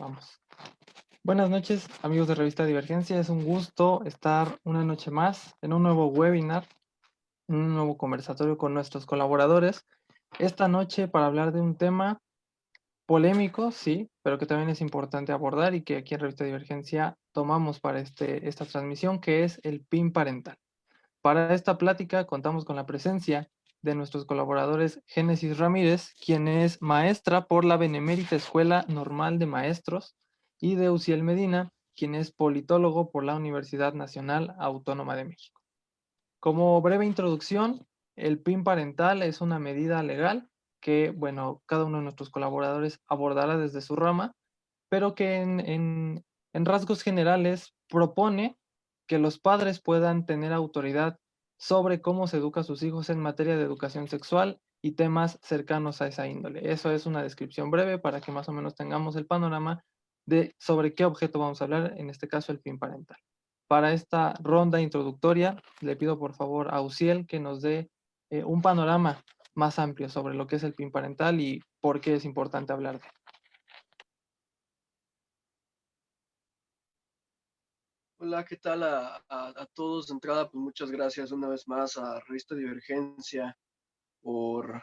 Vamos. Buenas noches, amigos de Revista Divergencia. Es un gusto estar una noche más en un nuevo webinar, en un nuevo conversatorio con nuestros colaboradores. Esta noche para hablar de un tema polémico, sí, pero que también es importante abordar y que aquí en Revista Divergencia tomamos para esta transmisión, que es el PIN parental. Para esta plática contamos con la presencia de nuestros colaboradores Génesis Ramírez, quien es maestra por la Benemérita Escuela Normal de Maestros, y de Uciel Medina, quien es politólogo por la Universidad Nacional Autónoma de México. Como breve introducción, el PIN parental es una medida legal que, bueno, cada uno de nuestros colaboradores abordará desde su rama, pero que en rasgos generales propone que los padres puedan tener autoridad sobre cómo se educa a sus hijos en materia de educación sexual y temas cercanos a esa índole. Eso es una descripción breve para que más o menos tengamos el panorama de sobre qué objeto vamos a hablar, en este caso el PIN parental. Para esta ronda introductoria, le pido por favor a Uciel que nos dé un panorama más amplio sobre lo que es el PIN parental y por qué es importante hablar de él. Hola, ¿qué tal a todos? De entrada, pues muchas gracias una vez más a Revista Divergencia por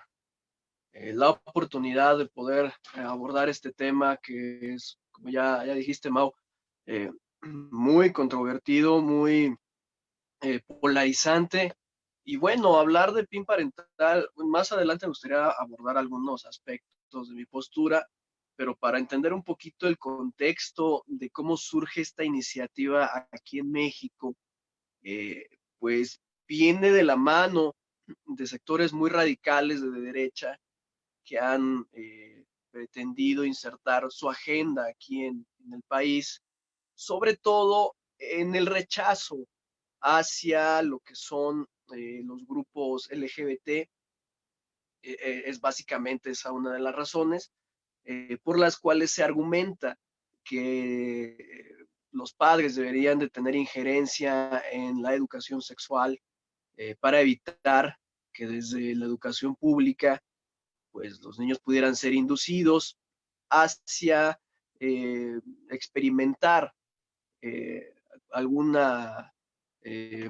la oportunidad de poder abordar este tema que es, como ya dijiste, Mau, eh, muy controvertido, muy polarizante. Y bueno, hablar de PIN parental, más adelante me gustaría abordar algunos aspectos de mi postura, pero para entender un poquito el contexto de cómo surge esta iniciativa aquí en México, eh, pues viene de la mano de sectores muy radicales de derecha que han pretendido insertar su agenda aquí en el país, sobre todo en el rechazo hacia lo que son los grupos LGBT. Es básicamente esa una de las razones por las cuales se argumenta que los padres deberían de tener injerencia en la educación sexual para evitar que desde la educación pública pues los niños pudieran ser inducidos hacia experimentar eh, alguna, eh,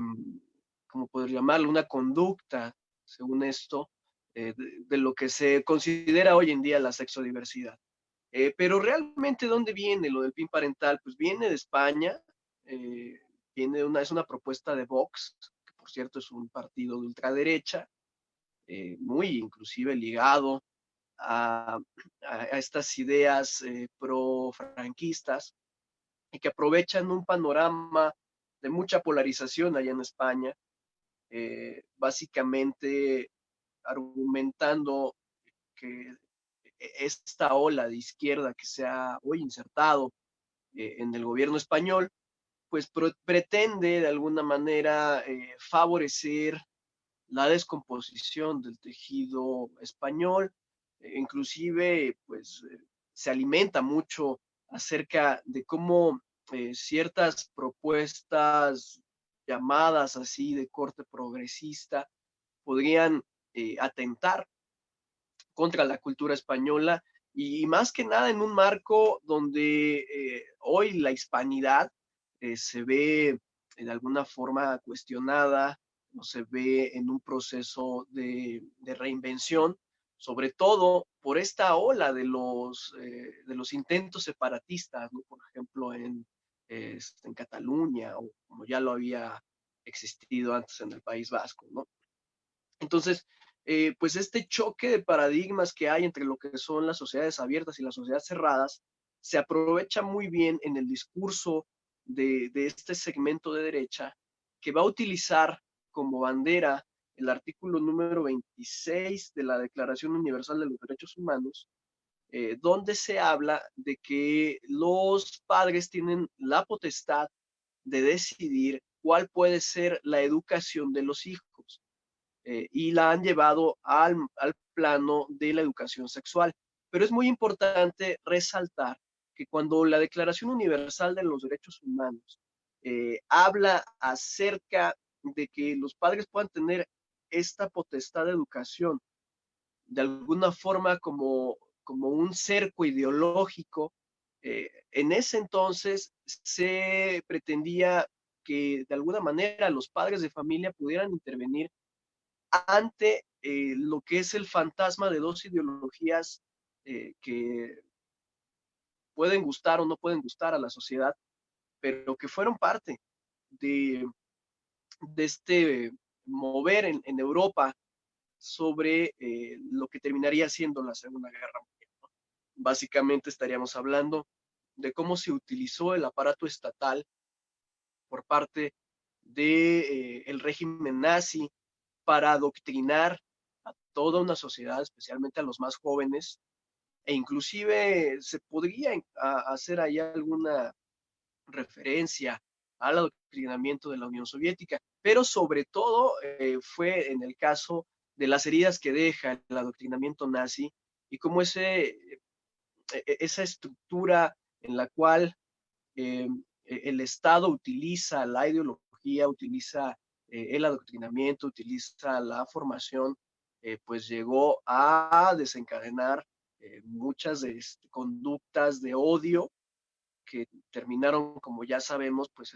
¿cómo poder llamarlo? Una conducta, según esto, de lo que se considera hoy en día la sexodiversidad. Pero realmente, ¿dónde viene lo del PIN parental? Pues viene de España, eh, es una propuesta de Vox, que por cierto es un partido de ultraderecha, muy inclusive ligado a, a estas ideas pro-franquistas y que aprovechan un panorama de mucha polarización allá en España, básicamente argumentando que esta ola de izquierda que se ha hoy insertado en el gobierno español, pues pretende de alguna manera favorecer la descomposición del tejido español, inclusive pues se alimenta mucho acerca de cómo ciertas propuestas llamadas así de corte progresista podrían atentar contra la cultura española y más que nada en un marco donde hoy la hispanidad se ve de alguna forma cuestionada, no se ve en un proceso de reinvención, sobre todo por esta ola de los intentos separatistas, ¿no? Por ejemplo, en Cataluña, o como ya lo había existido antes en el País Vasco, ¿no? Entonces, pues este choque de paradigmas que hay entre lo que son las sociedades abiertas y las sociedades cerradas se aprovecha muy bien en el discurso de este segmento de derecha que va a utilizar como bandera el artículo número 26 de la Declaración Universal de los Derechos Humanos, donde se habla de que los padres tienen la potestad de decidir cuál puede ser la educación de los hijos y la han llevado al plano de la educación sexual. Pero es muy importante resaltar que cuando la Declaración Universal de los Derechos Humanos habla acerca de que los padres puedan tener esta potestad de educación, de alguna forma como un cerco ideológico, En ese entonces se pretendía que de alguna manera los padres de familia pudieran intervenir ante lo que es el fantasma de dos ideologías que pueden gustar o no pueden gustar a la sociedad, pero que fueron parte de, de este mover en Europa sobre lo que terminaría siendo la Segunda Guerra Mundial. Básicamente estaríamos hablando de cómo se utilizó el aparato estatal por parte del el régimen nazi para adoctrinar a toda una sociedad, especialmente a los más jóvenes, e inclusive se podría hacer ahí alguna referencia al adoctrinamiento de la Unión Soviética, pero sobre todo fue en el caso de las heridas que deja el adoctrinamiento nazi y cómo esa estructura en la cual eh, el Estado utiliza la ideología, utiliza el adoctrinamiento, utiliza la formación, pues llegó a desencadenar muchas conductas de odio que terminaron, como ya sabemos, pues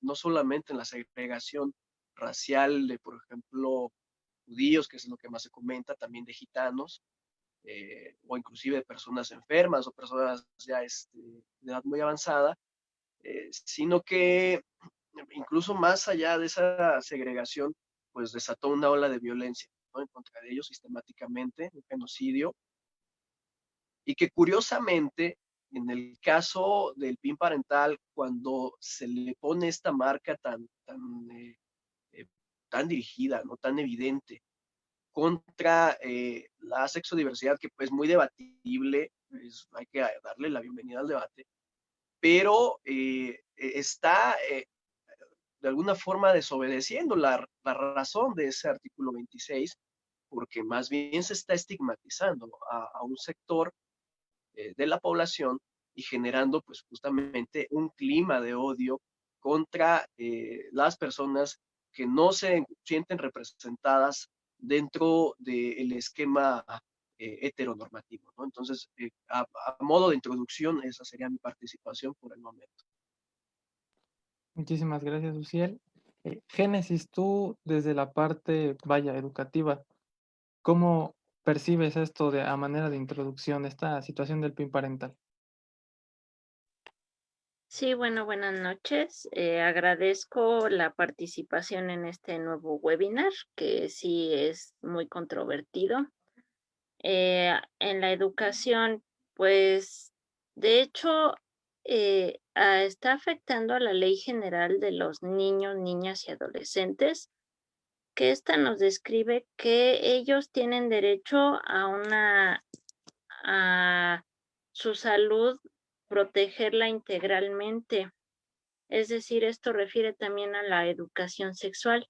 no solamente en la segregación racial de, por ejemplo, judíos, que es lo que más se comenta, también de gitanos, o inclusive de personas enfermas o personas ya de edad muy avanzada, sino que incluso más allá de esa segregación, pues desató una ola de violencia, ¿no?, en contra de ellos sistemáticamente, un genocidio, y que curiosamente, en el caso del PIN parental, cuando se le pone esta marca eh, tan dirigida, no tan evidente, contra la sexodiversidad, que pues, es muy debatible, pues, hay que darle la bienvenida al debate, pero está de alguna forma desobedeciendo la razón de ese artículo 26, porque más bien se está estigmatizando a un sector de la población y generando pues justamente un clima de odio contra las personas que no se sienten representadas dentro del esquema heteronormativo, ¿no? Entonces, a modo de introducción, esa sería mi participación por el momento. Muchísimas gracias, Uciel. Génesis, tú desde la parte, vaya, educativa, ¿cómo percibes esto a manera de introducción, esta situación del PIN parental? Sí, bueno, buenas noches. Agradezco la participación en este nuevo webinar, que sí es muy controvertido. En la educación, pues, de hecho, está afectando a la Ley General de los Niños, Niñas y Adolescentes, que esta nos describe que ellos tienen derecho a su salud, protegerla integralmente. Es decir, esto refiere también a la educación sexual,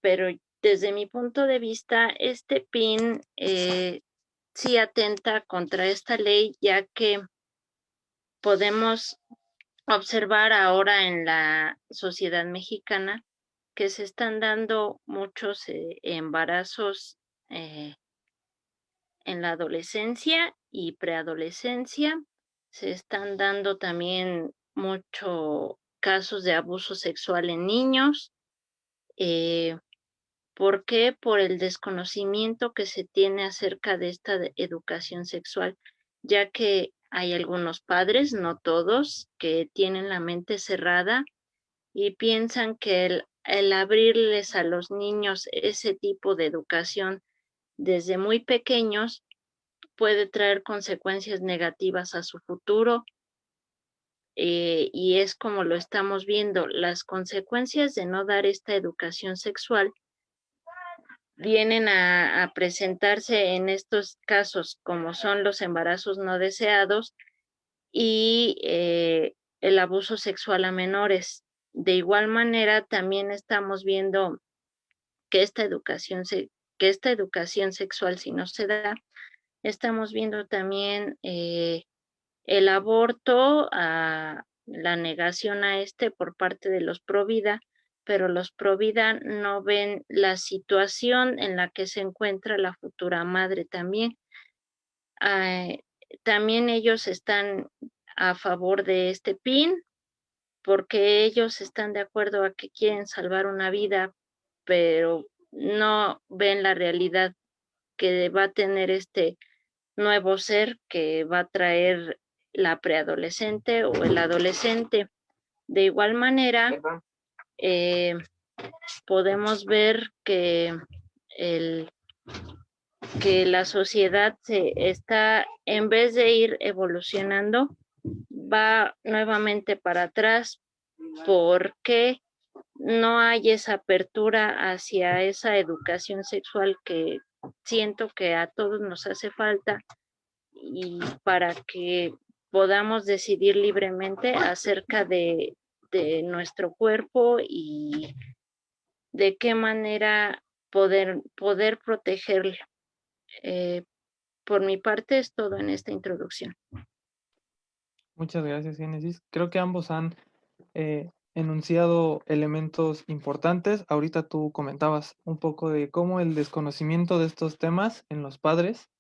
pero desde mi punto de vista, este PIN sí atenta contra esta ley, ya que podemos observar ahora en la sociedad mexicana que se están dando muchos embarazos eh, en la adolescencia y preadolescencia. Se están dando también muchos casos de abuso sexual en niños. ¿Por qué? Por el desconocimiento que se tiene acerca de esta educación sexual, ya que hay algunos padres, no todos, que tienen la mente cerrada y piensan que el abrirles a los niños ese tipo de educación desde muy pequeños puede traer consecuencias negativas a su futuro, y es como lo estamos viendo. Las consecuencias de no dar esta educación sexual vienen a presentarse en estos casos, como son los embarazos no deseados y el abuso sexual a menores. De igual manera, también estamos viendo que que esta educación sexual, si no se da, estamos viendo también el aborto, la negación a este por parte de los Provida, pero los Provida no ven la situación en la que se encuentra la futura madre también. también ellos están a favor de este PIN, porque ellos están de acuerdo a que quieren salvar una vida, pero no ven la realidad que va a tener este nuevo ser que va a traer la preadolescente o el adolescente. De igual manera, podemos ver que la sociedad se está, en vez de ir evolucionando, va nuevamente para atrás porque no hay esa apertura hacia esa educación sexual que siento que a todos nos hace falta, y para que podamos decidir libremente acerca de nuestro cuerpo y de qué manera poder protegerlo. Por mi parte es todo en esta introducción. Muchas gracias, Génesis. Creo que ambos han enunciado elementos importantes. Ahorita tú comentabas un poco de cómo el desconocimiento de estos temas en los padres,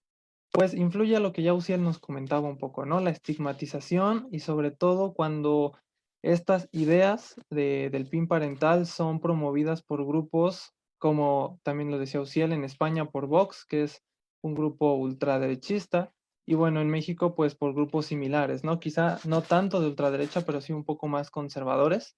pues influye a lo que ya Uciel nos comentaba un poco, ¿no? La estigmatización y sobre todo cuando estas ideas del PIN parental son promovidas por grupos, como también lo decía Uciel, en España por Vox, que es un grupo ultraderechista, y bueno, en México pues por grupos similares, ¿no? Quizá no tanto de ultraderecha, pero sí un poco más conservadores.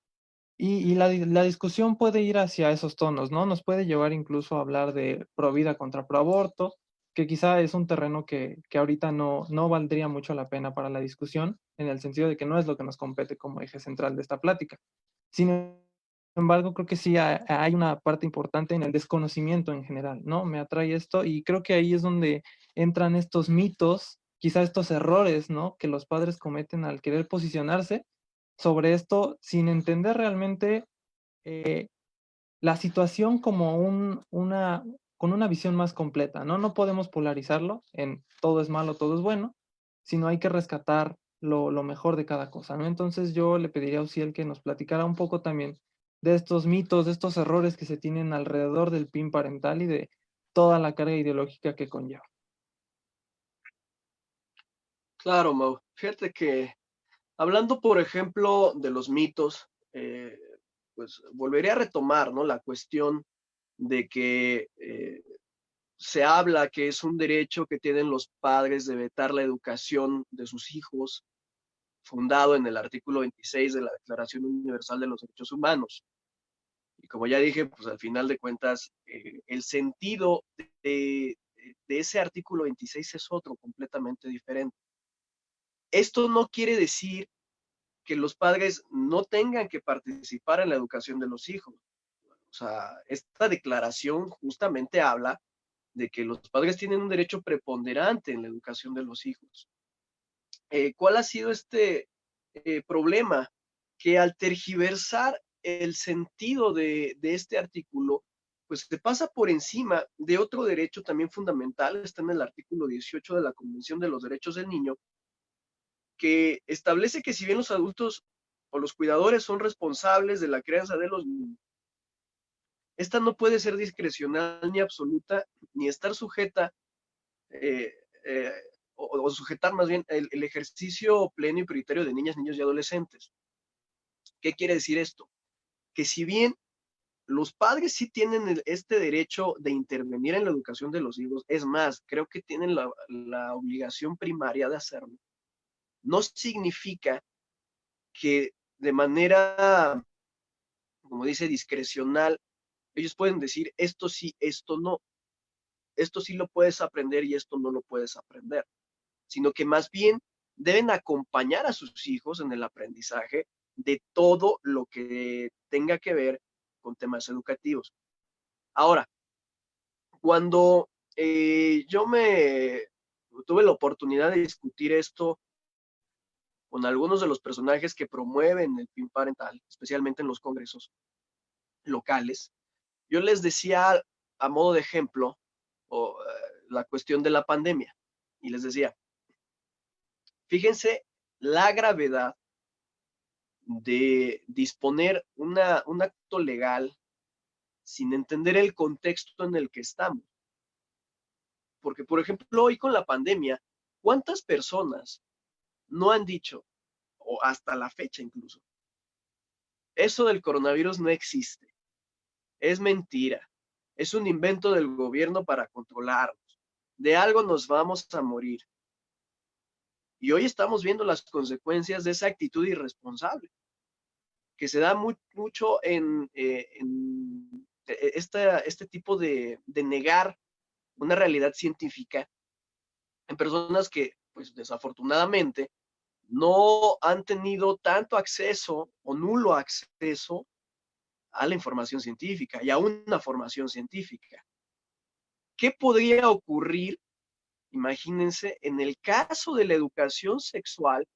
Y la discusión puede ir hacia esos tonos, ¿no? Nos puede llevar incluso a hablar de pro vida contra pro aborto, que quizá es un terreno que ahorita no valdría mucho la pena para la discusión, en el sentido de que no es lo que nos compete como eje central de esta plática. Sin embargo, creo que sí hay una parte importante en el desconocimiento en general, ¿no? Me atrae esto y creo que ahí es donde entran estos mitos, quizá estos errores, ¿no? Que los padres cometen al querer posicionarse sobre esto sin entender realmente eh, la situación como con una visión más completa, ¿no? No podemos polarizarlo en todo es malo, todo es bueno, sino hay que rescatar lo mejor de cada cosa, ¿no? Entonces yo le pediría a Uciel que nos platicara un poco también de estos mitos, de estos errores que se tienen alrededor del PIN parental y de toda la carga ideológica que conlleva. Claro, Mau. Fíjate que hablando, por ejemplo, de los mitos, pues volvería a retomar, ¿no? La cuestión de que se habla que es un derecho que tienen los padres de vetar la educación de sus hijos, fundado en el artículo 26 de la Declaración Universal de los Derechos Humanos. Y como ya dije, pues al final de cuentas, el sentido de ese artículo 26 es otro, completamente diferente. Esto no quiere decir que los padres no tengan que participar en la educación de los hijos. O sea, esta declaración justamente habla de que los padres tienen un derecho preponderante en la educación de los hijos. ¿Cuál ha sido este problema? Que al tergiversar el sentido de este artículo, pues se pasa por encima de otro derecho también fundamental, está en el artículo 18 de la Convención de los Derechos del Niño, que establece que si bien los adultos o los cuidadores son responsables de la crianza de los niños, esta no puede ser discrecional ni absoluta, ni estar sujeta eh, eh, o sujetar más bien el ejercicio pleno y prioritario de niñas, niños y adolescentes. ¿Qué quiere decir esto? Que si bien los padres sí tienen este derecho de intervenir en la educación de los hijos, es más, creo que tienen la obligación primaria de hacerlo, no significa que de manera, como dice, discrecional, ellos pueden decir esto sí, esto no, esto sí lo puedes aprender y esto no lo puedes aprender, sino que más bien deben acompañar a sus hijos en el aprendizaje de todo lo que tenga que ver con temas educativos. Ahora, cuando yo tuve la oportunidad de discutir esto con algunos de los personajes que promueven el PIN parental, especialmente en los congresos locales, yo les decía a modo de ejemplo la cuestión de la pandemia y les decía, fíjense la gravedad de disponer un acto legal sin entender el contexto en el que estamos. Porque, por ejemplo, hoy con la pandemia, ¿Cuántas personas no han dicho, o hasta la fecha incluso, eso del coronavirus no existe, es mentira, es un invento del gobierno para controlarnos, de algo nos vamos a morir? Y hoy estamos viendo las consecuencias de esa actitud irresponsable, que se da mucho en este tipo de negar una realidad científica en personas que, pues desafortunadamente, no han tenido tanto acceso o nulo acceso a la información científica y a una formación científica. ¿Qué podría ocurrir, imagínense, en el caso de la educación sexual,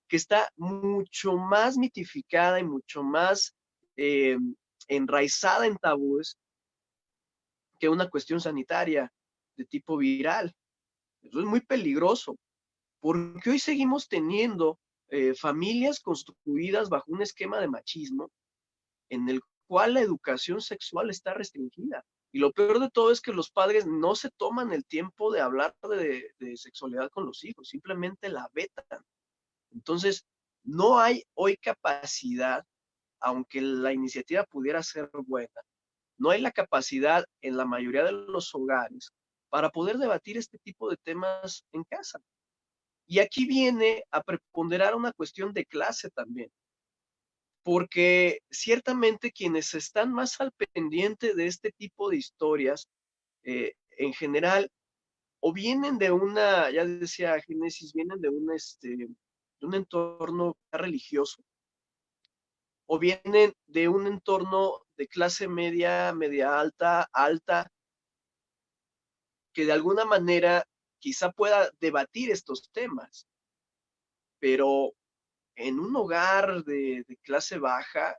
que está mucho más mitificada y mucho más enraizada en tabúes que una cuestión sanitaria de tipo viral? Eso es muy peligroso, porque hoy seguimos teniendo familias construidas bajo un esquema de machismo en el cual la educación sexual está restringida. Y lo peor de todo es que los padres no se toman el tiempo de hablar de sexualidad con los hijos, simplemente la vetan. Entonces, no hay hoy capacidad, aunque la iniciativa pudiera ser buena, no hay la capacidad en la mayoría de los hogares para poder debatir este tipo de temas en casa. Y aquí viene a preponderar una cuestión de clase también, porque ciertamente quienes están más al pendiente de este tipo de historias, en general, o vienen de una, ya decía Génesis, vienen de un entorno religioso, o vienen de un entorno de clase media, media alta, alta, que de alguna manera quizá pueda debatir estos temas, pero en un hogar de clase baja,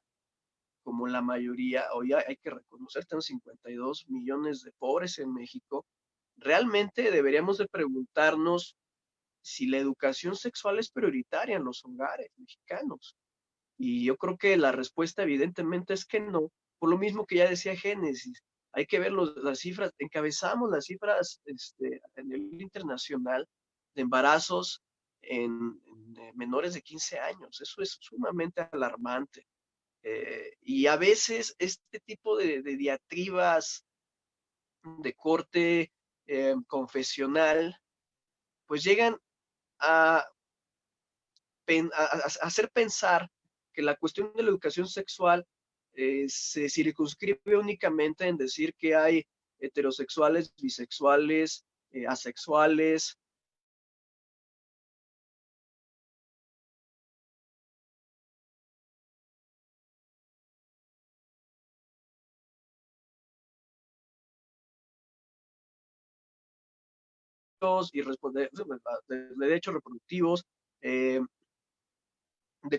como la mayoría, hoy hay que reconocer, tenemos 52 millones de pobres en México, realmente deberíamos de preguntarnos si la educación sexual es prioritaria en los hogares mexicanos. Y yo creo que la respuesta evidentemente es que no, por lo mismo que ya decía Génesis, hay que ver las cifras, encabezamos las cifras a nivel internacional de embarazos en menores de 15 años, eso es sumamente alarmante. Y a veces este tipo de diatribas de corte confesional, pues llegan a, hacer pensar que la cuestión de la educación sexual se circunscribe únicamente en decir que hay heterosexuales, bisexuales, asexuales. Y responder de derechos reproductivos, de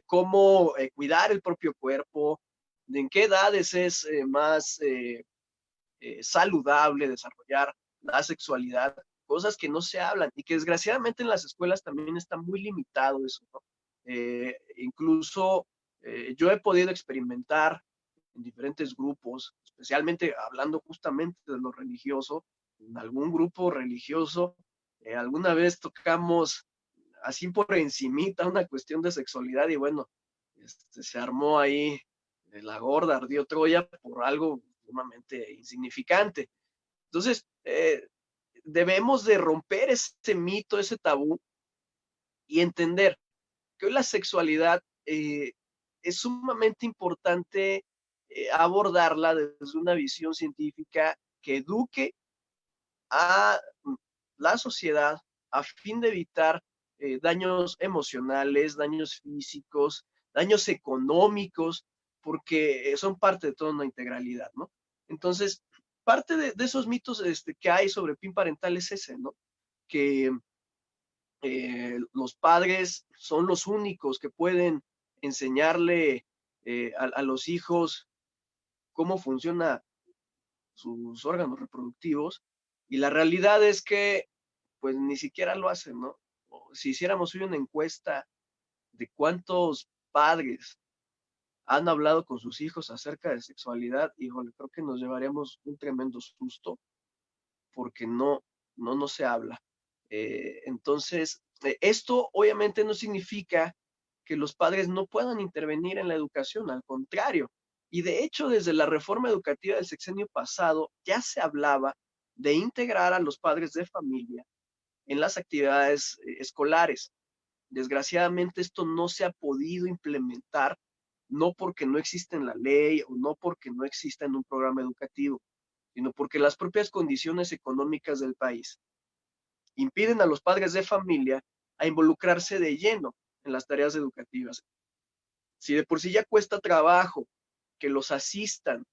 cómo cuidar el propio cuerpo, de en qué edades es más saludable desarrollar la sexualidad, cosas que no se hablan y que desgraciadamente en las escuelas también está muy limitado eso, ¿no? Incluso yo he podido experimentar en diferentes grupos, especialmente hablando justamente de lo religioso, en algún grupo religioso, alguna vez tocamos así por encimita una cuestión de sexualidad y bueno, se armó ahí la gorda, ardió Troya por algo sumamente insignificante. Entonces, debemos de romper ese mito, ese tabú y entender que hoy la sexualidad es sumamente importante abordarla desde una visión científica que eduque a la sociedad a fin de evitar daños emocionales, daños físicos, daños económicos, porque son parte de toda una integralidad, ¿no? Entonces, parte de esos mitos que hay sobre el PIN parental es ese, ¿no? Que los padres son los únicos que pueden enseñarle a los hijos cómo funciona sus órganos reproductivos, y la realidad es que pues ni siquiera lo hacen, ¿no? Si hiciéramos hoy una encuesta de cuántos padres han hablado con sus hijos acerca de sexualidad, híjole, creo que nos llevaríamos un tremendo susto porque no se habla. Entonces, esto obviamente no significa que los padres no puedan intervenir en la educación, al contrario. Y de hecho, desde la reforma educativa del sexenio pasado ya se hablaba de integrar a los padres de familia en las actividades escolares. Desgraciadamente esto no se ha podido implementar, no porque no exista en la ley o no porque no exista en un programa educativo, sino porque las propias condiciones económicas del país impiden a los padres de familia a involucrarse de lleno en las tareas educativas. Si de por sí ya cuesta trabajo que los asistan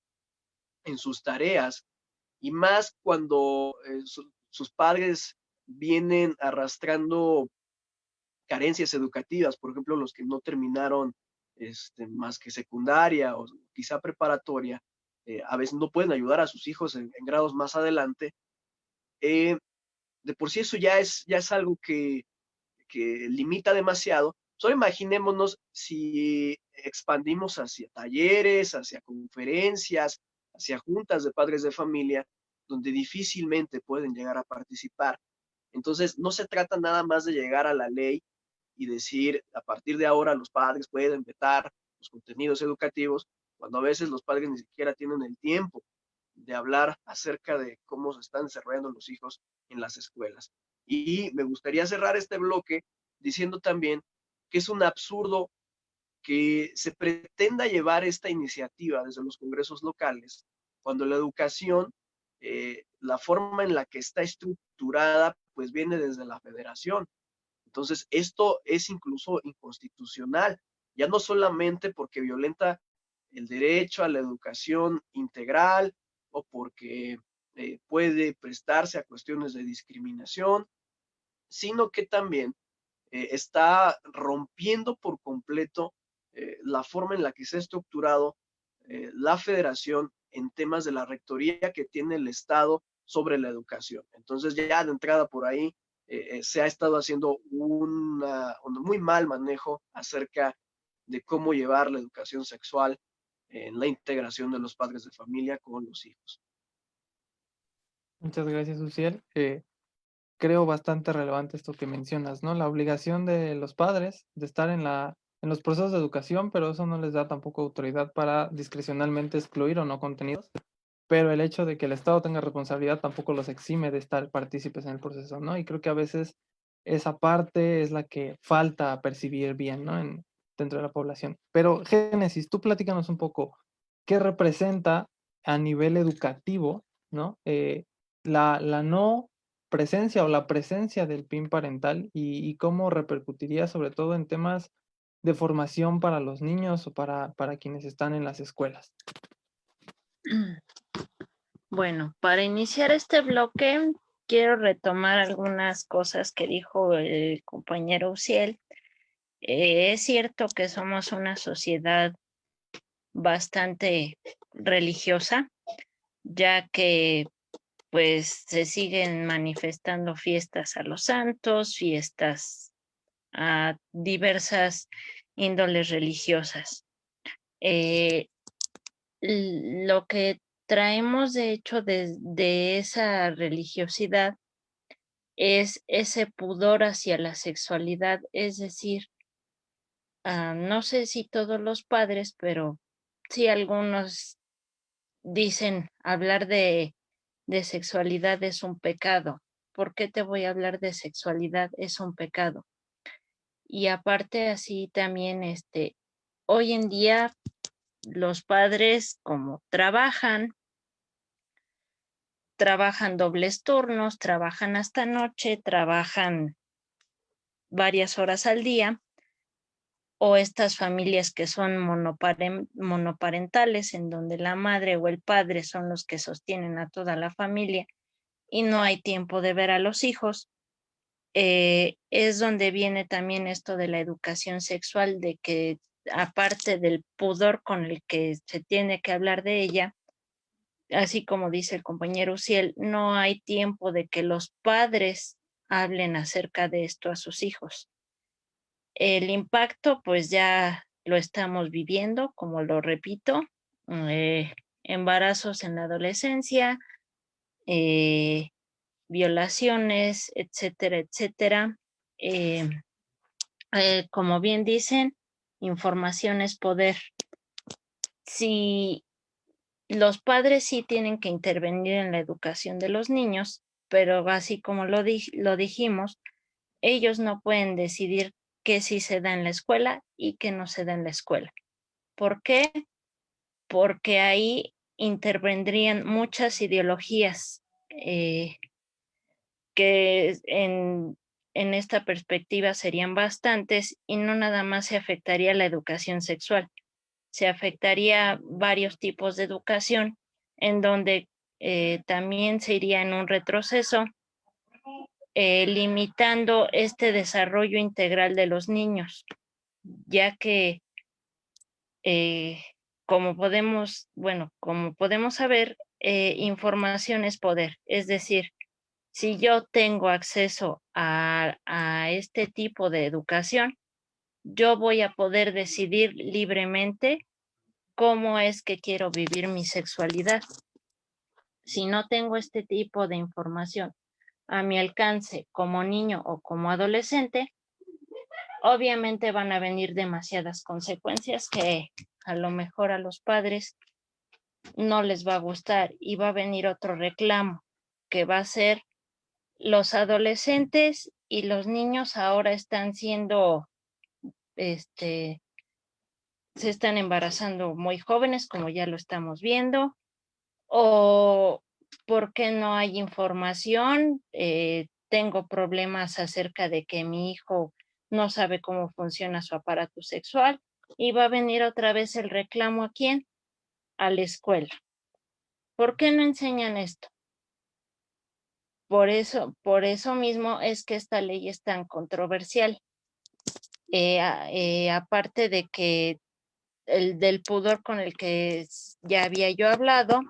en sus tareas, y más cuando sus padres vienen arrastrando carencias educativas, por ejemplo, los que no terminaron más que secundaria o quizá preparatoria, a veces no pueden ayudar a sus hijos en grados más adelante. De por sí eso ya es algo que limita demasiado. Solo imaginémonos si expandimos hacia talleres, hacia conferencias, hacia juntas de padres de familia, donde difícilmente pueden llegar a participar. Entonces, no se trata nada más de llegar a la ley y decir, a partir de ahora los padres pueden vetar los contenidos educativos, cuando a veces los padres ni siquiera tienen el tiempo de hablar acerca de cómo se están desarrollando los hijos en las escuelas. Y me gustaría cerrar este bloque diciendo también que es un absurdo que se pretenda llevar esta iniciativa desde los congresos locales, cuando la educación, la forma en la que está estructurada, pues viene desde la federación. Entonces, esto es incluso inconstitucional, ya no solamente porque violenta el derecho a la educación integral o porque puede prestarse a cuestiones de discriminación, sino que también está rompiendo por completo la forma en la que se ha estructurado la federación en temas de la rectoría que tiene el Estado sobre la educación. Entonces ya de entrada por ahí se ha estado haciendo un muy mal manejo acerca de cómo llevar la educación sexual en la integración de los padres de familia con los hijos. Muchas gracias, Uciel. Creo bastante relevante esto que mencionas, ¿no? La obligación de los padres de estar en los procesos de educación, pero eso no les da tampoco autoridad para discrecionalmente excluir o no contenidos. Pero el hecho de que el Estado tenga responsabilidad tampoco los exime de estar partícipes en el proceso, ¿no? Y creo que a veces esa parte es la que falta percibir bien, ¿no? Dentro de la población. Pero, Génesis, tú platícanos un poco, ¿qué representa a nivel educativo, ¿no? La no presencia o la presencia del PIN parental y cómo repercutiría sobre todo en temas de formación para los niños o para quienes están en las escuelas. Bueno, para iniciar este bloque, quiero retomar algunas cosas que dijo el compañero Uciel. Es cierto que somos una sociedad bastante religiosa, ya que pues se siguen manifestando fiestas a los santos, fiestas a diversas índoles religiosas. Lo que traemos de hecho de esa religiosidad es ese pudor hacia la sexualidad, es decir, no sé si todos los padres, pero sí algunos dicen hablar de sexualidad es un pecado. ¿Por qué te voy a hablar de sexualidad? Es un pecado. Y aparte así también, hoy en día los padres como trabajan dobles turnos, trabajan hasta noche, trabajan varias horas al día, o estas familias que son monoparentales, en donde la madre o el padre son los que sostienen a toda la familia y no hay tiempo de ver a los hijos. Es donde viene también esto de la educación sexual, de que aparte del pudor con el que se tiene que hablar de ella, así como dice el compañero Uciel, no hay tiempo de que los padres hablen acerca de esto a sus hijos. El impacto, pues ya lo estamos viviendo, como lo repito, embarazos en la adolescencia, violaciones, etcétera, etcétera. Como bien dicen, información es poder. Si los padres sí tienen que intervenir en la educación de los niños, pero así como lo dijimos, ellos no pueden decidir qué sí se da en la escuela y qué no se da en la escuela. ¿Por qué? Porque ahí intervendrían muchas ideologías que en esta perspectiva serían bastantes y no nada más se afectaría la educación sexual, se afectaría varios tipos de educación en donde también se iría en un retroceso, limitando este desarrollo integral de los niños, ya que como podemos saber, información es poder, es decir, si yo tengo acceso a este tipo de educación, yo voy a poder decidir libremente cómo es que quiero vivir mi sexualidad. Si no tengo este tipo de información a mi alcance como niño o como adolescente, obviamente van a venir demasiadas consecuencias que a lo mejor a los padres no les va a gustar y va a venir otro reclamo que va a ser los adolescentes y los niños ahora están siendo, se están embarazando muy jóvenes, como ya lo estamos viendo, o por qué no hay información, tengo problemas acerca de que mi hijo no sabe cómo funciona su aparato sexual y va a venir otra vez el reclamo. ¿A quién? A la escuela. ¿Por qué no enseñan esto? Por eso mismo es que esta ley es tan controversial. Aparte de que del pudor con el que ya había yo hablado,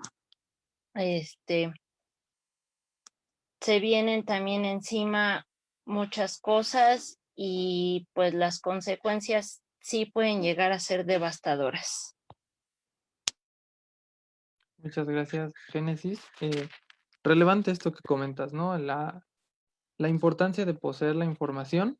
se vienen también encima muchas cosas y pues las consecuencias sí pueden llegar a ser devastadoras. Muchas gracias, Génesis. Relevante esto que comentas, ¿no? La importancia de poseer la información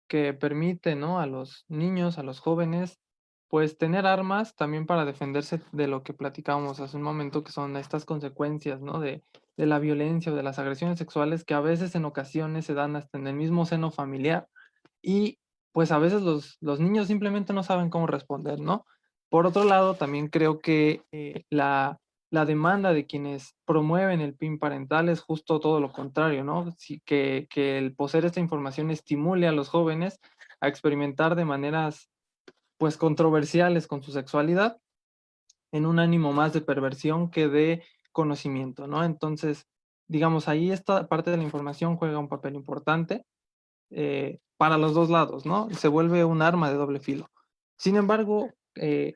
que permite, ¿no? A los niños, a los jóvenes, pues tener armas también para defenderse de lo que platicábamos hace un momento, que son estas consecuencias, ¿no? De la violencia o de las agresiones sexuales que a veces en ocasiones se dan hasta en el mismo seno familiar y pues a veces los niños simplemente no saben cómo responder, ¿no? Por otro lado, también creo que la demanda de quienes promueven el PIN parental es justo todo lo contrario, ¿no? Sí, que el poseer esta información estimule a los jóvenes a experimentar de maneras, pues, controversiales con su sexualidad, en un ánimo más de perversión que de conocimiento, ¿no? Entonces, digamos, ahí esta parte de la información juega un papel importante para los dos lados, ¿no? Se vuelve un arma de doble filo. Sin embargo,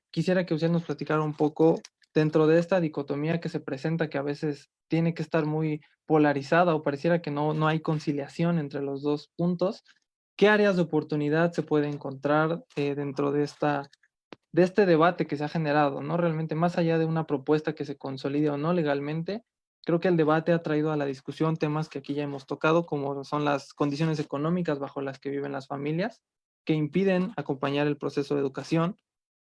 quisiera que usted nos platicara un poco dentro de esta dicotomía que se presenta, que a veces tiene que estar muy polarizada o pareciera que no hay conciliación entre los dos puntos. ¿Qué áreas de oportunidad se puede encontrar dentro de este debate que se ha generado, ¿no? Realmente, más allá de una propuesta que se consolide o no legalmente, creo que el debate ha traído a la discusión temas que aquí ya hemos tocado, como son las condiciones económicas bajo las que viven las familias, que impiden acompañar el proceso de educación,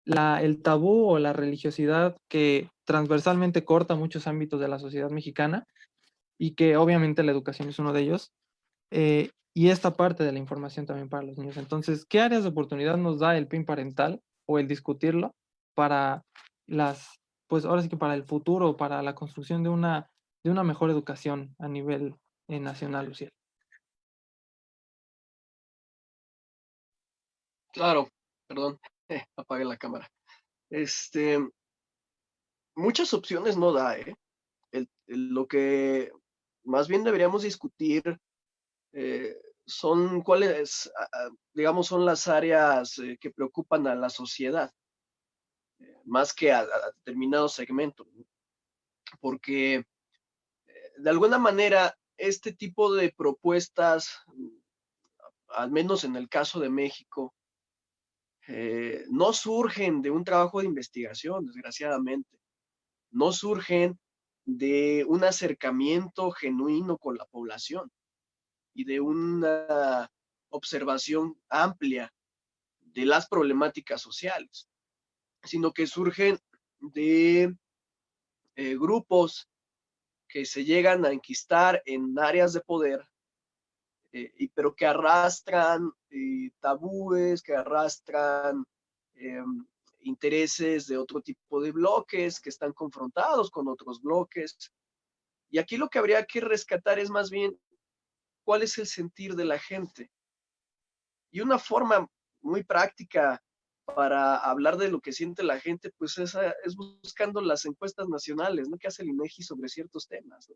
el tabú o la religiosidad que transversalmente corta muchos ámbitos de la sociedad mexicana y que obviamente la educación es uno de ellos, y esta parte de la información también para los niños. Entonces, ¿qué áreas de oportunidad nos da el PIN parental o el discutirlo para pues ahora sí que para el futuro, para la construcción de una mejor educación a nivel nacional, Luciel? Claro, perdón, apagué la cámara. Muchas opciones no da, ¿eh? Lo que más bien deberíamos discutir eh, son cuáles, digamos, son las áreas que preocupan a la sociedad, más que a determinados segmentos, ¿no? Porque de alguna manera este tipo de propuestas, al menos en el caso de México, no surgen de un trabajo de investigación, desgraciadamente. No surgen de un acercamiento genuino con la población y de una observación amplia de las problemáticas sociales, sino que surgen de grupos que se llegan a enquistar en áreas de poder, pero que arrastran tabúes, que arrastran intereses de otro tipo de bloques que están confrontados con otros bloques. Y aquí lo que habría que rescatar es más bien cuál es el sentir de la gente. Y una forma muy práctica para hablar de lo que siente la gente, pues es buscando las encuestas nacionales, ¿no?, que hace el INEGI sobre ciertos temas, ¿no?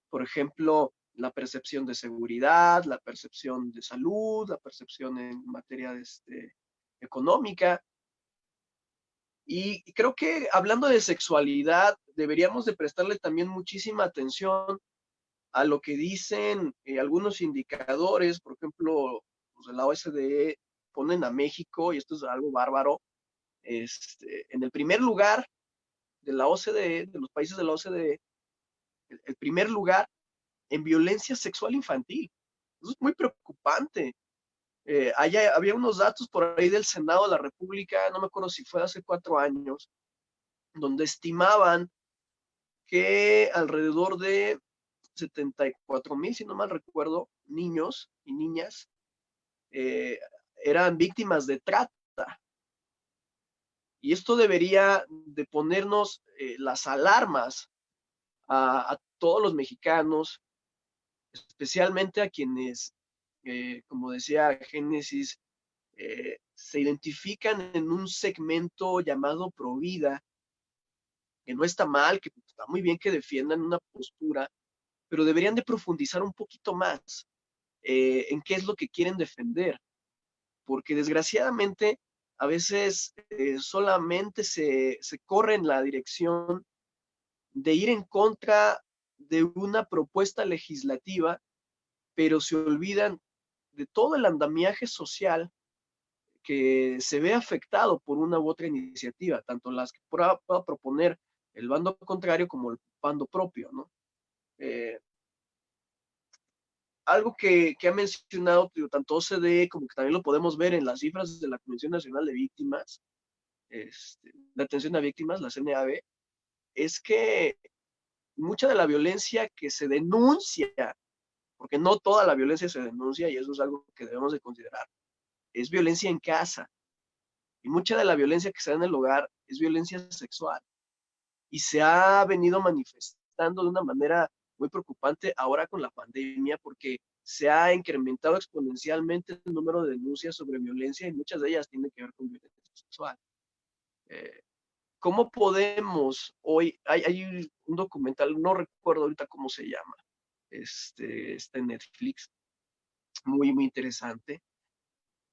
Por ejemplo, la percepción de seguridad, la percepción de salud, la percepción en materia económica. Y creo que hablando de sexualidad, deberíamos de prestarle también muchísima atención a lo que dicen algunos indicadores. Por ejemplo, pues, de la OSDE ponen a México, y esto es algo bárbaro, en el primer lugar de la OCDE, de los países de la OCDE, el primer lugar en violencia sexual infantil. Eso es muy preocupante. Había unos datos por ahí del Senado de la República, no me acuerdo si fue hace 4 años, donde estimaban que alrededor de 74,000, si no mal recuerdo, niños y niñas eran víctimas de trata. Y esto debería de ponernos las alarmas a todos los mexicanos, especialmente a quienes, como decía Génesis, se identifican en un segmento llamado Provida, que no está mal, que está muy bien que defiendan una postura, pero deberían de profundizar un poquito más en qué es lo que quieren defender, porque desgraciadamente a veces solamente se corre en la dirección de ir en contra de una propuesta legislativa, pero se olvidan de todo el andamiaje social que se ve afectado por una u otra iniciativa, tanto las que pueda proponer el bando contrario como el bando propio, ¿no? Algo que ha mencionado tanto OCDE como que también lo podemos ver en las cifras de la Comisión Nacional de Víctimas, de Atención a Víctimas, la CNAV, es que mucha de la violencia que se denuncia, porque no toda la violencia se denuncia, y eso es algo que debemos de considerar, es violencia en casa. Y mucha de la violencia que se da en el hogar es violencia sexual. Y se ha venido manifestando de una manera muy preocupante ahora con la pandemia, porque se ha incrementado exponencialmente el número de denuncias sobre violencia, y muchas de ellas tienen que ver con violencia sexual. ¿Cómo podemos hoy? Hay un documental, no recuerdo ahorita cómo se llama, está en Netflix, muy, muy interesante,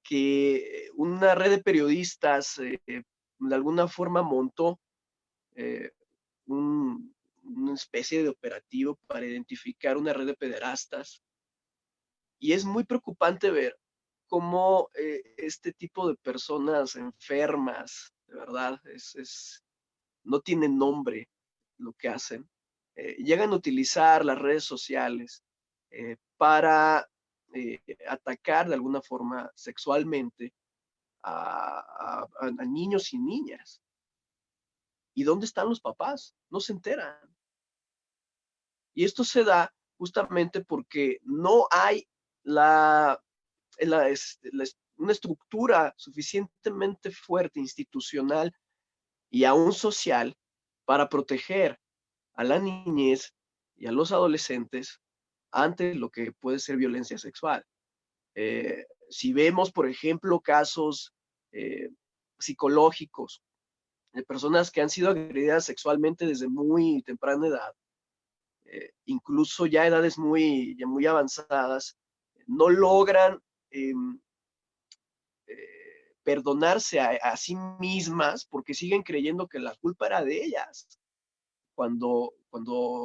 que una red de periodistas de alguna forma montó una especie de operativo para identificar una red de pederastas. Y es muy preocupante ver cómo este tipo de personas enfermas, de verdad, no tienen nombre lo que hacen, llegan a utilizar las redes sociales para atacar de alguna forma sexualmente a niños y niñas. ¿Y dónde están los papás? No se enteran. Y esto se da justamente porque no hay una estructura suficientemente fuerte, institucional y aún social, para proteger a la niñez y a los adolescentes ante lo que puede ser violencia sexual. Si vemos, por ejemplo, casos psicológicos de personas que han sido agredidas sexualmente desde muy temprana edad, incluso ya edades muy avanzadas, no logran perdonarse a sí mismas porque siguen creyendo que la culpa era de ellas cuando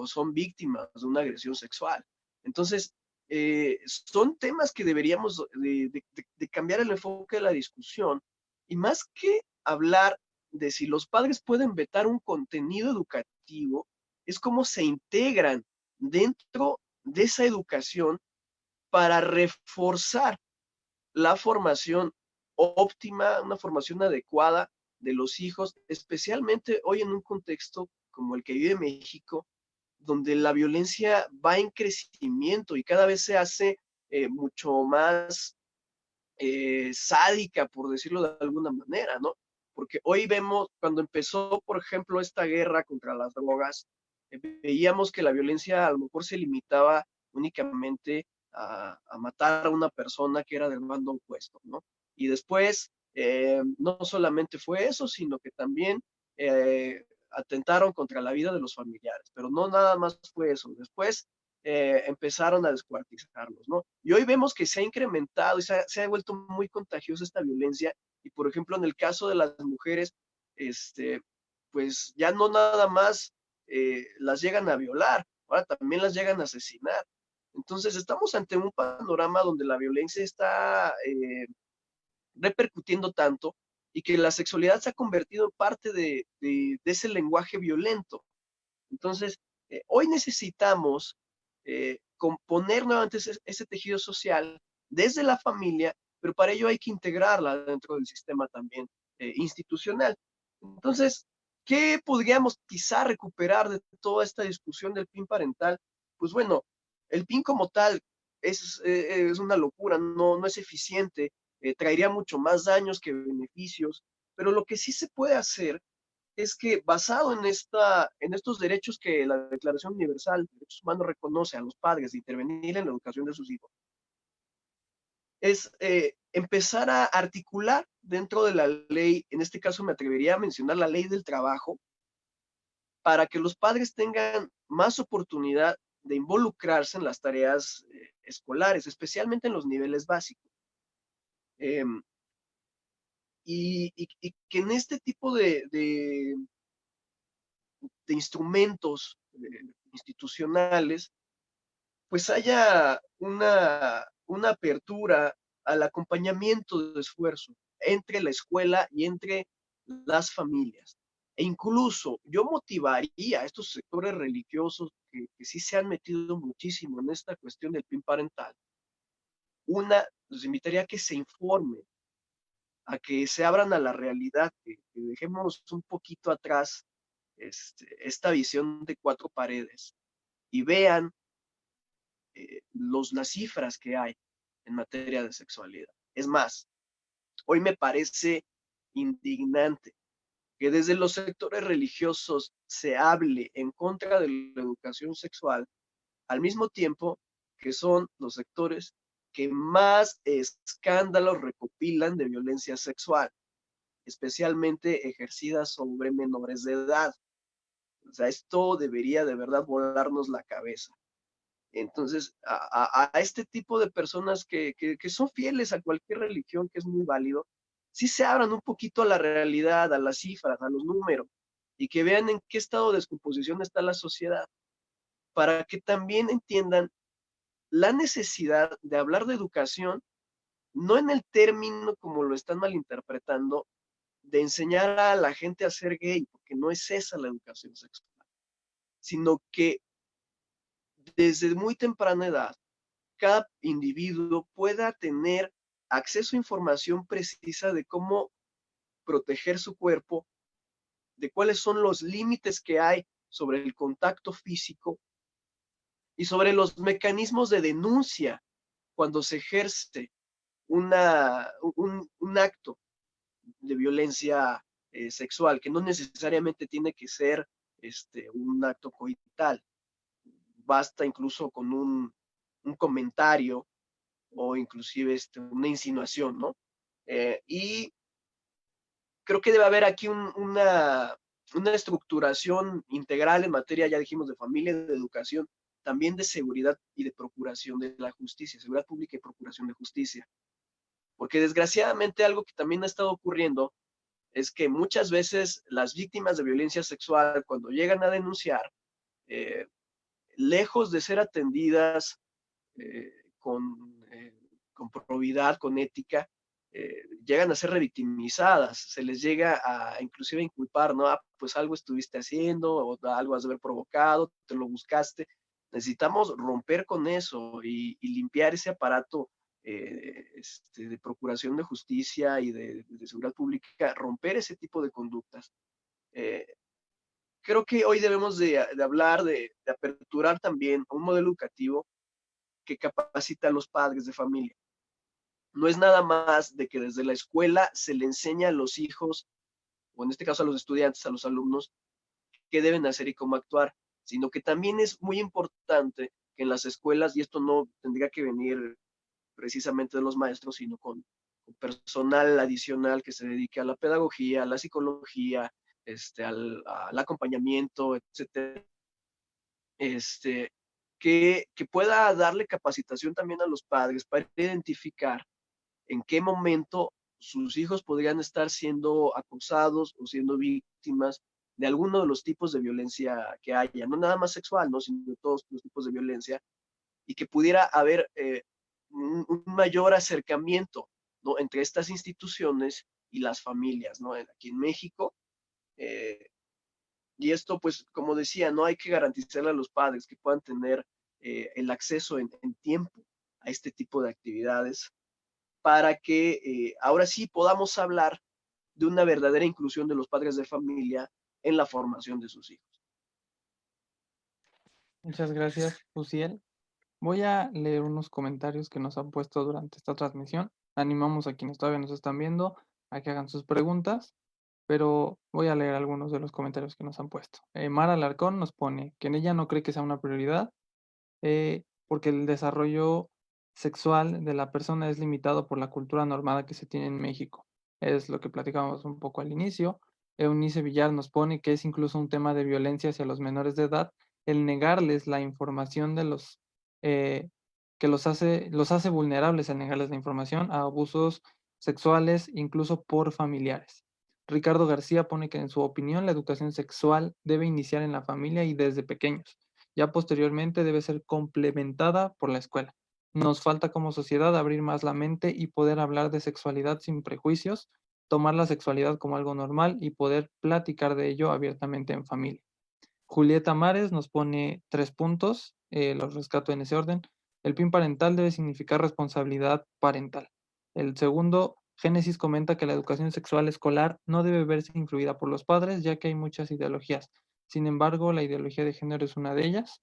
son víctimas de una agresión sexual. Entonces, son temas que deberíamos de cambiar el enfoque de la discusión, y más que hablar de si los padres pueden vetar un contenido educativo, es cómo se integran dentro de esa educación para reforzar la formación óptima, una formación adecuada de los hijos, especialmente hoy en un contexto como el que vive México, donde la violencia va en crecimiento y cada vez se hace mucho más sádica, por decirlo de alguna manera, ¿no? Porque hoy vemos, cuando empezó, por ejemplo, esta guerra contra las drogas, veíamos que la violencia a lo mejor se limitaba únicamente a matar a una persona que era del bando opuesto, ¿no? Y después, no solamente fue eso, sino que también atentaron contra la vida de los familiares, pero no nada más fue eso. Después empezaron a descuartizarlos, ¿no? Y hoy vemos que se ha incrementado y se ha vuelto muy contagiosa esta violencia. Y por ejemplo, en el caso de las mujeres, pues ya no nada más las llegan a violar, ahora también las llegan a asesinar. Entonces estamos ante un panorama donde la violencia está repercutiendo tanto y que la sexualidad se ha convertido en parte de ese lenguaje violento. Entonces, hoy necesitamos componer nuevamente ese tejido social desde la familia, pero para ello hay que integrarla dentro del sistema también institucional. Entonces, ¿qué podríamos quizá recuperar de toda esta discusión del PIN parental? Pues bueno, el PIN como tal es una locura, no es eficiente, traería mucho más daños que beneficios, pero lo que sí se puede hacer es que basado en estos derechos que la Declaración Universal de Derechos Humanos reconoce a los padres de intervenir en la educación de sus hijos, es empezar a articular dentro de la ley, en este caso me atrevería a mencionar la ley del trabajo, para que los padres tengan más oportunidad de involucrarse en las tareas escolares, especialmente en los niveles básicos. Eh, y que en este tipo de instrumentos institucionales, pues haya una apertura al acompañamiento de esfuerzo entre la escuela y entre las familias. E incluso yo motivaría a estos sectores religiosos que sí se han metido muchísimo en esta cuestión del PIN parental. Los invitaría a que se informen, a que se abran a la realidad, que dejemos un poquito atrás esta visión de cuatro paredes y vean las cifras que hay en materia de sexualidad. Es más, hoy me parece indignante que desde los sectores religiosos se hable en contra de la educación sexual, al mismo tiempo que son los sectores que más escándalos recopilan de violencia sexual, especialmente ejercidas sobre menores de edad. O sea, esto debería de verdad volarnos la cabeza. Entonces, a este tipo de personas que son fieles a cualquier religión, que es muy válido, sí se abran un poquito a la realidad, a las cifras, a los números, y que vean en qué estado de descomposición está la sociedad, para que también entiendan la necesidad de hablar de educación, no en el término como lo están malinterpretando, de enseñar a la gente a ser gay, porque no es esa la educación sexual, sino que desde muy temprana edad, cada individuo pueda tener acceso a información precisa de cómo proteger su cuerpo, de cuáles son los límites que hay sobre el contacto físico y sobre los mecanismos de denuncia cuando se ejerce un acto de violencia sexual, que no necesariamente tiene que ser un acto coital. Basta incluso con un comentario o inclusive una insinuación, ¿no? Y creo que debe haber aquí una estructuración integral en materia, ya dijimos, de familia, de educación, también de seguridad y de procuración de la justicia, seguridad pública y procuración de justicia. Porque desgraciadamente algo que también ha estado ocurriendo es que muchas veces las víctimas de violencia sexual, cuando llegan a denunciar, eh, lejos de ser atendidas eh, con, eh, con probidad, con ética, llegan a ser revictimizadas, se les llega a inclusive inculpar, ¿no? Ah, pues algo estuviste haciendo o algo has de haber provocado, te lo buscaste. Necesitamos romper con eso y limpiar ese aparato de procuración de justicia y de seguridad pública, romper ese tipo de conductas. Eh, Creo que hoy debemos de hablar, de aperturar también un modelo educativo que capacita a los padres de familia. No es nada más de que desde la escuela se le enseña a los hijos, o en este caso a los estudiantes, a los alumnos, qué deben hacer y cómo actuar, sino que también es muy importante que en las escuelas, y esto no tendría que venir precisamente de los maestros, sino con personal adicional que se dedique a la pedagogía, a la psicología, al acompañamiento, etcétera, que pueda darle capacitación también a los padres para identificar en qué momento sus hijos podrían estar siendo acosados o siendo víctimas de alguno de los tipos de violencia que haya, no nada más sexual, ¿no? Sino de todos los tipos de violencia, y que pudiera haber un mayor acercamiento, ¿no? Entre estas instituciones y las familias, ¿no? Aquí en México. Eh, y esto, pues, como decía, no hay que garantizarle a los padres que puedan tener el acceso en tiempo a este tipo de actividades para que ahora sí podamos hablar de una verdadera inclusión de los padres de familia en la formación de sus hijos. Muchas gracias, Uciel. Voy a leer unos comentarios que nos han puesto durante esta transmisión. Animamos a quienes todavía nos están viendo a que hagan sus preguntas, pero voy a leer algunos de los comentarios que nos han puesto. Mara Alarcón nos pone que en ella no cree que sea una prioridad porque el desarrollo sexual de la persona es limitado por la cultura normada que se tiene en México. Es lo que platicábamos un poco al inicio. Eunice Villar nos pone que es incluso un tema de violencia hacia los menores de edad el negarles la información de eh, que los hace vulnerables al negarles la información a abusos sexuales, incluso por familiares. Ricardo García pone que en su opinión la educación sexual debe iniciar en la familia y desde pequeños. Ya posteriormente debe ser complementada por la escuela. Nos falta como sociedad abrir más la mente y poder hablar de sexualidad sin prejuicios, tomar la sexualidad como algo normal y poder platicar de ello abiertamente en familia. Julieta Mares nos pone 3 puntos, los rescato en ese orden. El PIN parental debe significar responsabilidad parental. El segundo, Génesis comenta que la educación sexual escolar no debe verse influida por los padres, ya que hay muchas ideologías. Sin embargo, la ideología de género es una de ellas.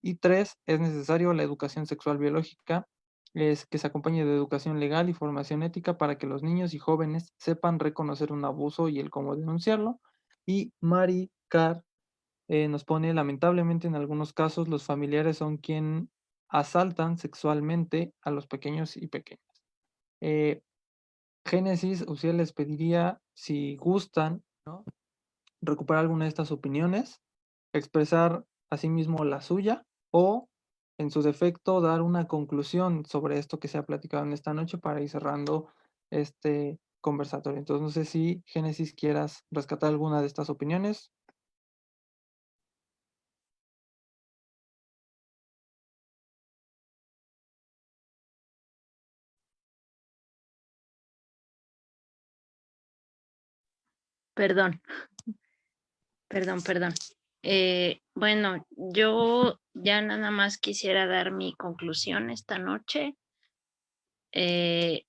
Y 3, es necesario la educación sexual biológica, es que se acompañe de educación legal y formación ética para que los niños y jóvenes sepan reconocer un abuso y el cómo denunciarlo. Y Mari Carr nos pone, lamentablemente en algunos casos los familiares son quien asaltan sexualmente a los pequeños y pequeñas. Génesis, Uciel les pediría si gustan, ¿no?, recuperar alguna de estas opiniones, expresar asimismo la suya o, en su defecto, dar una conclusión sobre esto que se ha platicado en esta noche para ir cerrando este conversatorio. Entonces, no sé si Génesis quieras rescatar alguna de estas opiniones. Perdón, perdón. Bueno, yo ya nada más quisiera dar mi conclusión esta noche eh,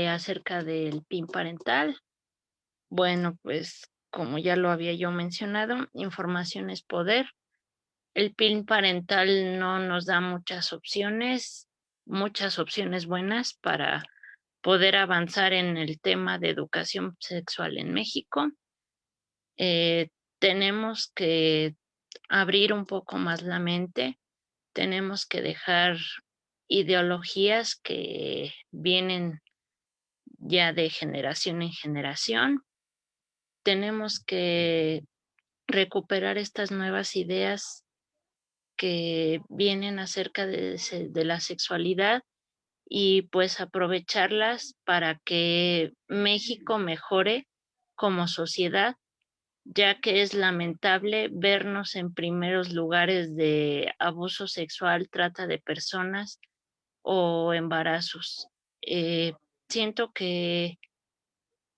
acerca del PIN parental. Bueno, pues como ya lo había yo mencionado, información es poder. El PIN parental no nos da muchas opciones buenas para poder avanzar en el tema de educación sexual en México. Tenemos que abrir un poco más la mente, tenemos que dejar ideologías que vienen ya de generación en generación, tenemos que recuperar estas nuevas ideas que vienen acerca de la sexualidad y pues aprovecharlas para que México mejore como sociedad, ya que es lamentable vernos en primeros lugares de abuso sexual, trata de personas o embarazos. siento que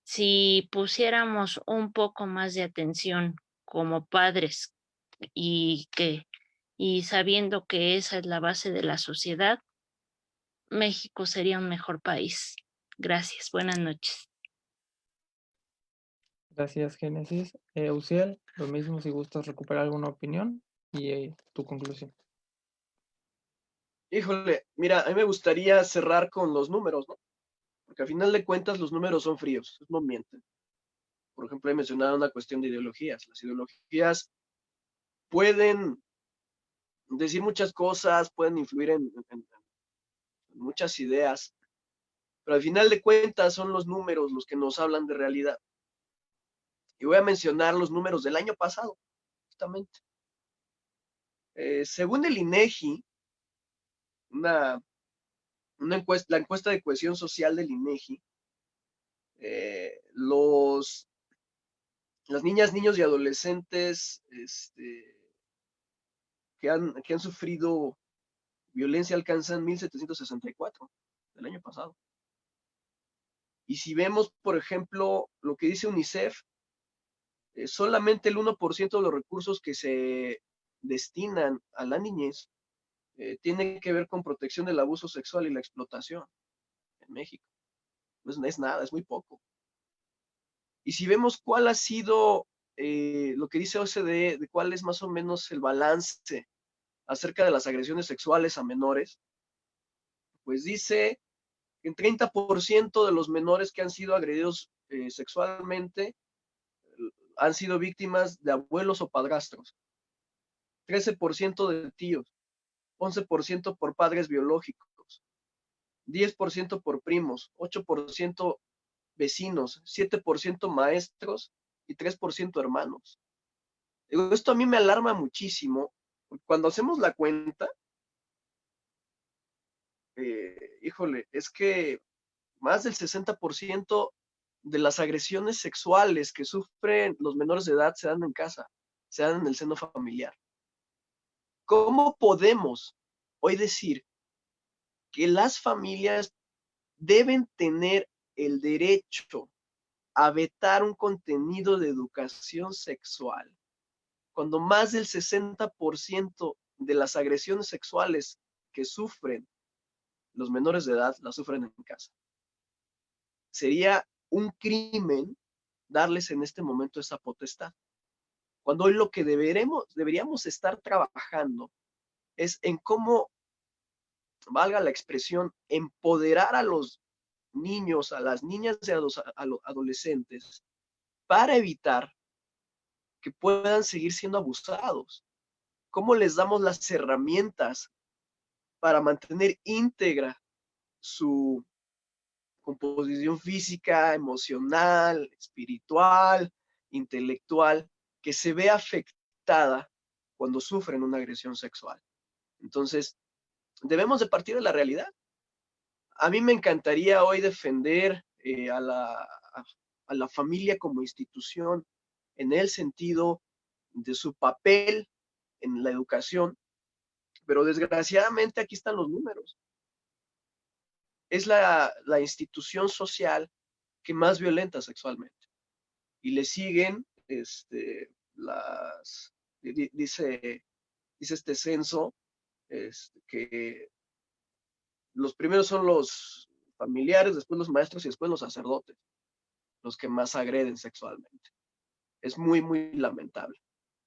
si pusiéramos un poco más de atención como padres y sabiendo que esa es la base de la sociedad, México sería un mejor país. Gracias. Buenas noches. Gracias, Génesis. Uciel, lo mismo si gustas recuperar alguna opinión y tu conclusión. Híjole, mira, a mí me gustaría cerrar con los números, ¿no? Porque al final de cuentas los números son fríos, no mienten. Por ejemplo, he mencionado una cuestión de ideologías. Las ideologías pueden decir muchas cosas, pueden influir en muchas ideas, pero al final de cuentas son los números los que nos hablan de realidad. Y voy a mencionar los números del año pasado, justamente. Según el INEGI, la encuesta de cohesión social del INEGI, las niñas, niños y adolescentes que han sufrido violencia alcanzan 1,764 del año pasado. Y si vemos, por ejemplo, lo que dice UNICEF, solamente el 1% de los recursos que se destinan a la niñez tiene que ver con protección del abuso sexual y la explotación en México. No es nada, es muy poco. Y si vemos cuál ha sido lo que dice OCDE, de cuál es más o menos el balance acerca de las agresiones sexuales a menores, pues dice que en 30% de los menores que han sido agredidos sexualmente han sido víctimas de abuelos o padrastros, 13% de tíos, 11% por padres biológicos, 10% por primos, 8% vecinos, 7% maestros y 3% hermanos. Esto a mí me alarma muchísimo. Cuando hacemos la cuenta, híjole, es que más del 60% de las agresiones sexuales que sufren los menores de edad se dan en casa, se dan en el seno familiar. ¿Cómo podemos hoy decir que las familias deben tener el derecho a vetar un contenido de educación sexual cuando más del 60% de las agresiones sexuales que sufren los menores de edad las sufren en casa? Sería un crimen darles en este momento esa potestad, cuando hoy lo que deberíamos estar trabajando es en cómo, valga la expresión, empoderar a los niños, a las niñas y a los adolescentes para evitar que puedan seguir siendo abusados. ¿Cómo les damos las herramientas para mantener íntegra su composición física, emocional, espiritual, intelectual, que se ve afectada cuando sufren una agresión sexual? Entonces, debemos de partir de la realidad. A mí me encantaría hoy defender a la familia como institución en el sentido de su papel en la educación, pero desgraciadamente aquí están los números. Es la institución social que más violenta sexualmente. Y le siguen, dice este censo, que los primeros son los familiares, después los maestros y después los sacerdotes, los que más agreden sexualmente. Es muy, muy lamentable.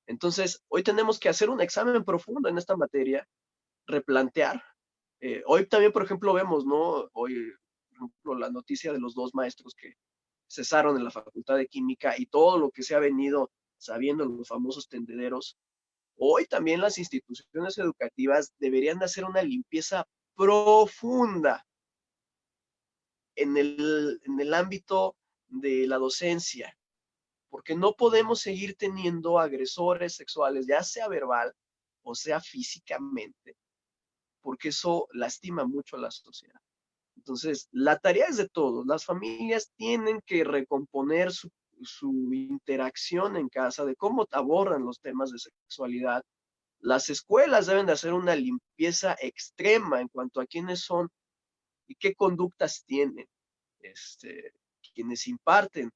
Entonces, hoy tenemos que hacer un examen profundo en esta materia, replantear. Hoy también, por ejemplo, vemos, ¿no? Hoy, por ejemplo, la noticia de los 2 maestros que cesaron en la Facultad de Química y todo lo que se ha venido sabiendo en los famosos tendederos. Hoy también las instituciones educativas deberían de hacer una limpieza profunda en el ámbito de la docencia, porque no podemos seguir teniendo agresores sexuales, ya sea verbal o sea físicamente, porque eso lastima mucho a la sociedad. Entonces, la tarea es de todos. Las familias tienen que recomponer su interacción en casa, de cómo abordan los temas de sexualidad. Las escuelas deben de hacer una limpieza extrema en cuanto a quiénes son y qué conductas tienen. quienes imparten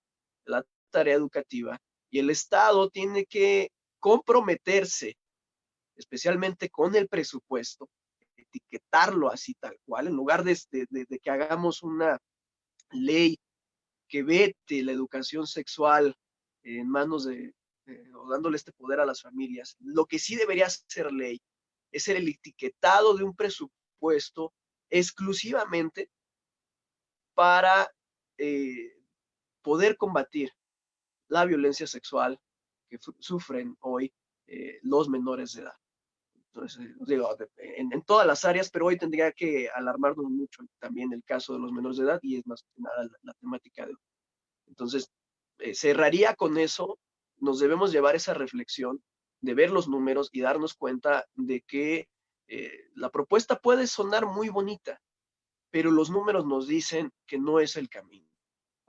la tarea educativa, y el Estado tiene que comprometerse, especialmente con el presupuesto, etiquetarlo así tal cual, en lugar de que hagamos una ley que vete la educación sexual en manos o dándole este poder a las familias. Lo que sí debería ser ley es el etiquetado de un presupuesto exclusivamente para poder combatir la violencia sexual que sufren hoy los menores de edad. Entonces, digo, en todas las áreas, pero hoy tendría que alarmarnos mucho también el caso de los menores de edad, y es más que nada la temática de hoy. Entonces, cerraría con eso. Nos debemos llevar esa reflexión de ver los números y darnos cuenta de que la propuesta puede sonar muy bonita, pero los números nos dicen que no es el camino.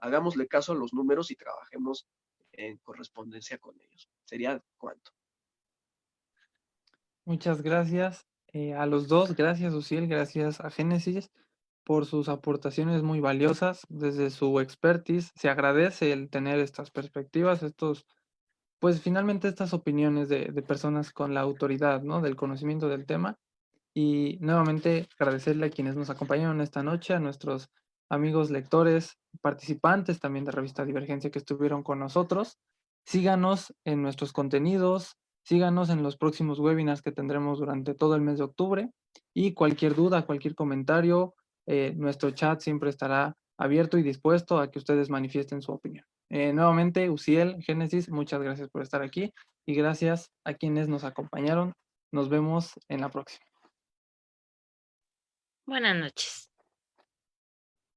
Hagámosle caso a los números y trabajemos en correspondencia con ellos. Sería cuanto. Muchas gracias a los dos. Gracias, Uciel. Gracias a Génesis por sus aportaciones muy valiosas. Desde su expertise se agradece el tener estas perspectivas, pues finalmente estas opiniones de personas con la autoridad, ¿no? Del conocimiento del tema. Y nuevamente agradecerle a quienes nos acompañaron esta noche, a nuestros amigos lectores, participantes también de Revista Divergencia que estuvieron con nosotros. Síganos en nuestros contenidos, síganos en los próximos webinars que tendremos durante todo el mes de octubre, y cualquier duda, cualquier comentario, nuestro chat siempre estará abierto y dispuesto a que ustedes manifiesten su opinión. Nuevamente, Uciel, Génesis, muchas gracias por estar aquí y gracias a quienes nos acompañaron. Nos vemos en la próxima. Buenas noches.